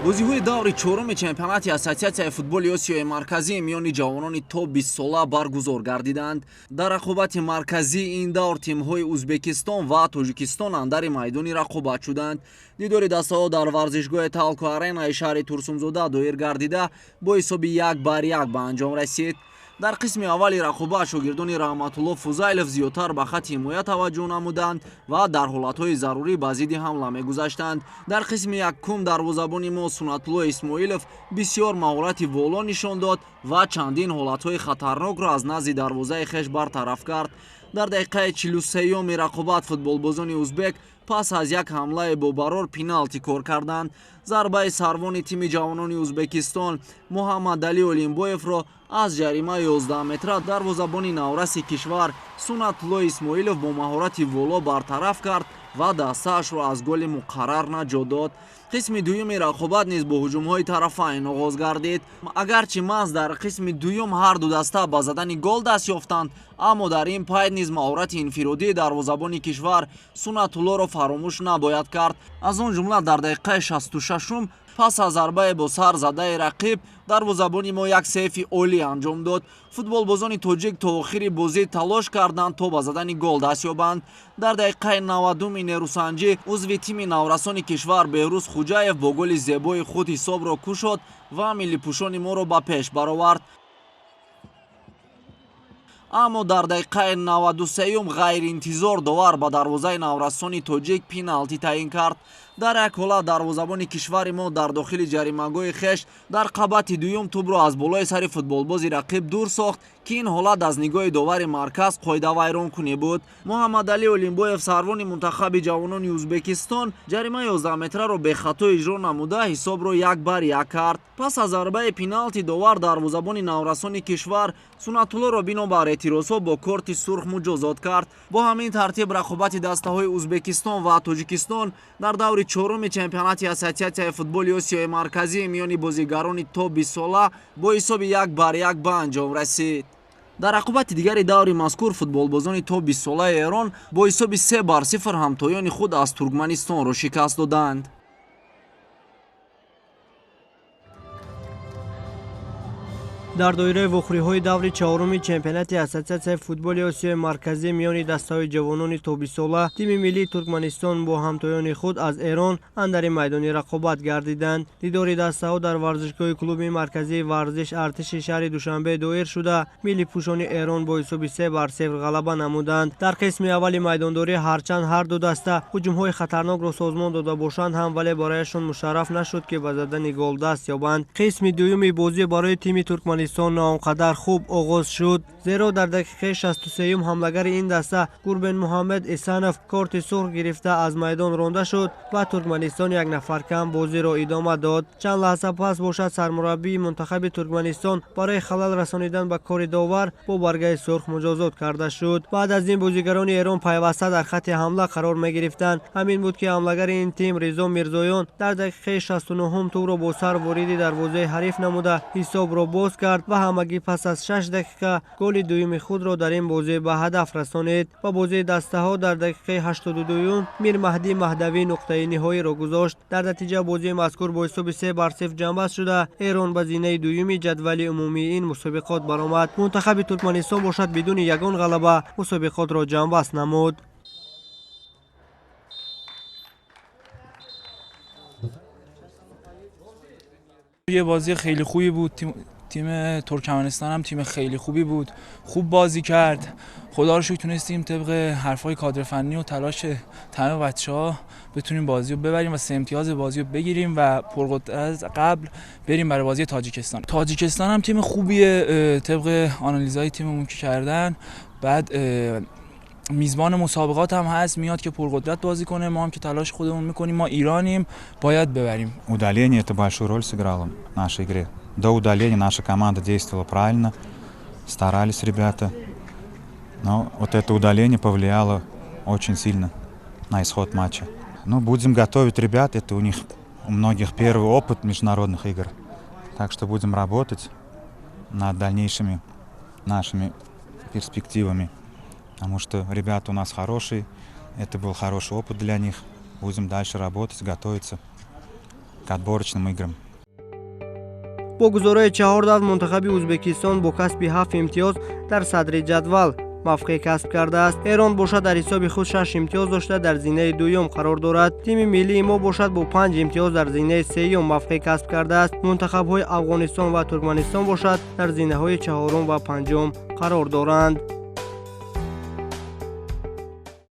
бозиҳои даври чорум чемпионати ассотсиатсияи футболи осиёи марказӣ миёни ҷавонони то 20 сола баргузор гардиданд. Дар рақобати марказӣ ин давр тимҳои Узбекистон ва Тоҷикистон андари майдони рақобат шуданд. Дидори дастаҳо дар варзишгоҳи Талко Аренаи шаҳри Турсунзода доир гардида бо ҳисоби 1-1 ба анҷом расид. дар қисми аввали рақобат шогирдони Раҳматулло Фузайлов зиёдтар ба хати ҳимоя таваҷҷӯҳ намуданд ва дар ҳолатҳои зарурӣ ба зидди ҳамла мегузаштанд. дар қисми якум дарвозабони мо Сунатулло Исмоилов бисёр маҳорати воло нишон дод ва чандин ҳолатҳои хатарнокро аз назди дарвозаи хеш бартараф кард. дар дақиқаи 43-юми рақобат футболбозони узбек пас аз як ҳамлаи бобарор пеналти кор карданд. зарбаи сарвони тими ҷавонони Узбекистон Муҳаммадалӣ Олимбоевро аз ҷарима 11 метра дарвозабони навраси кишвар Сунатулло Исмоилов бо маҳорати воло бартараф кард ва дастаашро аз голи муқаррар наҷот дод. қисми дуюми рақобат низ бо ҳуҷумҳои тарафайн оғоз гардид. агарчи маҳз дар қисми дуюм ҳар ду даста ба задани гол даст ёфтанд, аммо дар ин пайд низ маҳорати инфиродии дарвозабони кишвар Сунатуллоро фаромӯш набояд кард. аз он ҷумла дар дақиқаи 66 пас аз зарбае бо сар задаи рақиб дарвозабони мо як сейфи олӣ анҷом дод. футболбозони тоҷик то охири бозӣ талош карданд то ба задани гол даст ёбанд. дар дақиқаи 90-уми нерӯсанҷӣ узви тими наврасони кишвар Беҳрӯз Хуҷаев бо голи зебои худ ҳисобро кушод ва миллипӯшони моро ба пеш баровард. аммо дар дақиқаи 93-ум ғайриинтизор довар ба дарвозаи наврасони тоҷик пеналти таъин кард. дар як ҳолат дарвозабони кишвари мо дар дохили ҷаримагоҳи хеш дар қабати дуюм тӯбро аз болои сари футболбози рақиб дур сохт ки ин ҳолат аз нигоҳи довари марказ қоидавайронкунӣ буд. Муҳаммадалӣ Олимбоев сарвони мунтахаби ҷавонони Узбекистон ҷарима 11 метраро бехато иҷро намуда ҳисобро 1-1 кард. пас аз зарбаи пеналти довар дарвозабони наврасони кишвар Сунатуллоро бинобар эътирозҳо бо корти сурх муҷозот кард. бо ҳамин тартиб рақобати дастаҳои Узбекистон ва Тоҷикистон дар даври чоруми чемпионати ассотсиатсияи футболи осиёи марказӣ миёни бозигарони то 20 сола бо ҳисоби 1-1 ба анҷом расид. дар рақобати дигари даври мазкур футболбозони то 20 солаи Эрон бо ҳисоби 3-0 ҳамтоёни худ аз Туркманистонро шикаст доданд. дар доираи вохӯриҳои даври чаҳоруми чемпионати ассотсиатсияи футболи осиёи марказӣ миёни дастаҳои ҷавонони то 20 сола тими миллии Туркманистон бо ҳамтоёни худ аз Эрон андари майдони рақобат гардиданд. дидори дастаҳо дар варзишгоҳи клуби марказии варзиш артиши шаҳри Душанбе доир шуда миллипӯшони Эрон бо ҳисоби 3-0 ғалаба намуданд. дар қисми аввали майдондорӣ ҳарчанд ҳар ду даста ҳуҷумҳои хатарнокро созмон дода бошанд ҳам, вале барояшон мушарраф нашуд ки ба задани гол даст ёбанд. қисми дуюми бозӣ барои тими Туркманистон на он қадар хуб оғоз шуд, зеро дар дақиқаи 63-юм ҳамлагари ин даста Гурбен Муҳаммад Эсанов корти сурх гирифта аз майдон ронда шуд ва Туркманистон як нафар кам бозиро идома дод. чанд лаҳза пас бошад сармураббии мунтахаби Туркманистон барои халал расонидан ба кори давар бо баргаи сурх муҷозот карда шуд. баъд аз ин бозигарони Эрон пайваста дар хати ҳамла қарор мегирифтанд. ҳамин буд ки ҳамлагари ин тим Ризо Мирзоён дар дақиқаи 69-ум тӯбро бо сар вориди дарвозаи ҳариф намуда ҳисобро боз кард ва ҳамагӣ пас аз 6 дақиқа голи дуюми худро дар ин бозӣ ба ҳадаф расонид. ба бозии дастаҳо дар дақиқаи 82-юм Мир Маҳдӣ Маҳдавӣ нуқтаи ниҳоиро гузошт. дар натиҷа бозии мазкур бо ҳисоби 3-0 ҷамъбаст шуда Эрон ба зинаи дуюми ҷадвали умумии ин мусобиқот баромад. мунтахаби Туркманистон бошад бидуни ягон ғалаба мусобиқотро ҷамъбаст намуд. یه بازی خیلی خوبی بود. تیم ترکمنستان هم تیم خیلی خوبی بود، خوب بازی کرد. خدا رو شکر تونستیم طبق حرفای کادر فنی و تلاش تمام بچه‌ها بتونیم بازی رو ببریم و 3 امتیاز بازی رو بگیریم و پرقدرت از قبل بریم برای بازی تاجیکستان. تاجیکستان هم تیم خوبیه طبق آنالیزهای تیممون که کردن. بعد میزبان مسابقات هم هست، میاد که پرقدرت بازی کنه، ما هم که تلاش خودمون میکنیم، ما ایرانیم باید ببریم. Удаление это большую роль сыграло в нашей игре. До удаления наша команда действовала правильно, старались ребята, но вот это удаление повлияло очень сильно на исход матча. Ну, будем готовить ребят, это у них у многих первый опыт международных игр, так что будем работать над дальнейшими нашими перспективами. Потому что ребята у нас хорошие, это был хороший опыт для них. Будем дальше работать, готовиться к отборочным играм. бо гузории 4 давр мунтахаби ӯзбекистон бо касби 7 имтиёз дар садри ҷадвал мавқеъ касб кардааст. Эрон бошад дар ҳисоби худ 6 имтиёз дошта дар зинаи дуюм қарор дорад. Тими миллии мо бошад бо 5 имтиёз дар зинаи сеюм мавқеъ касб кардааст. мунтахабҳои Афғонистон ва Туркманистон бошад дар зинаҳои 4 ва 5 қарор доранд.